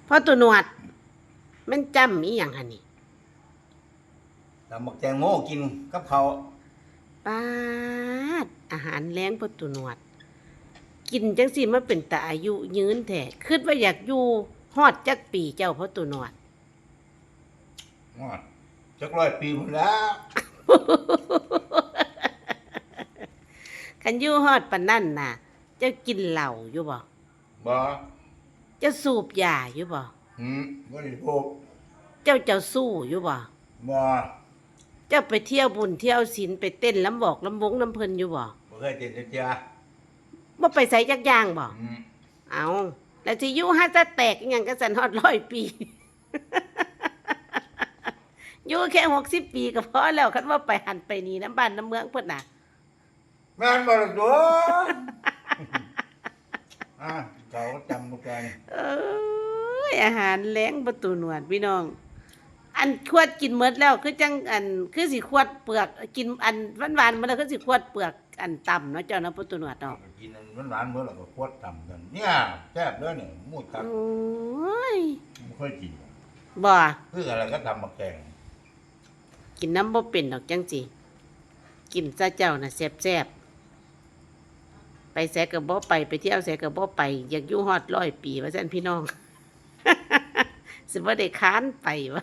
เพราะตัวหนวดมันจำอีหยังหั่นนี่ตำบักแตงโมกินกับเขาวปาดอาหารแรงเพราะตัวหนวด กินจังสิมันเป็นตาอายุยืนแท้คิดว่าอยากอยู่ฮอดจักปีเจ้าเพราะตัวหนวด ว่าจัก100 ปีหมดแล้ว คันอยู่ฮอดปานนั้นน่ะเจ้ากินเหล้าอยู่บ่บ่เจ้าสูบยาอยู่บ่บ่ได้พบเจ้าสู้อยู่บ่บ่ เจ้าไปเที่ยวบุญเที่ยวศีลไปเต้นลำบอกลำวงลำเพิ่นอยู่บ่บ่เคยเจอจักเทื่อบ่ไปใส่จักอย่างบ่อืมเอาแล้วสิอยู่หาจะแตกอีหยังก็สั่นฮอด100 ปี อยู่แค่60 ปีก็พอแล้วคันว่าไปหันไปนี่น้ำบ้านน้ำเมืองเพิ่นน่ะ แม่นบ่ล่ะตัว เขาจำบ่กันเอ้ยอาหารแล้งประตูหนวดพี่น้อง อันขวดกินหมดแล้วคือจังอันคือสิขวดเปลือกกินอันหวานๆมาแล้วคือสิขวดเปลือกอันต่ำเนาะเจ้าเนาะประตูหนวดเนาะกินหวานๆมื้อแล้วก็ควดตำกันเนี่ยแซ่บเด้อเนี่ยหมูตับโอ้ยบ่เคยกินบ่คืออะไรก็ตำบักแตงกินน้ำบ่เป็นดอกจังสิกินซะเจ้าน่ะแซ่บๆไปแสก็บ่ไปเที่ยวแสก็บ่ไปอยากอยู่ฮอด100 ปีว่าซั่นพี่น้อง สิบ่ได้ค้านไปวะ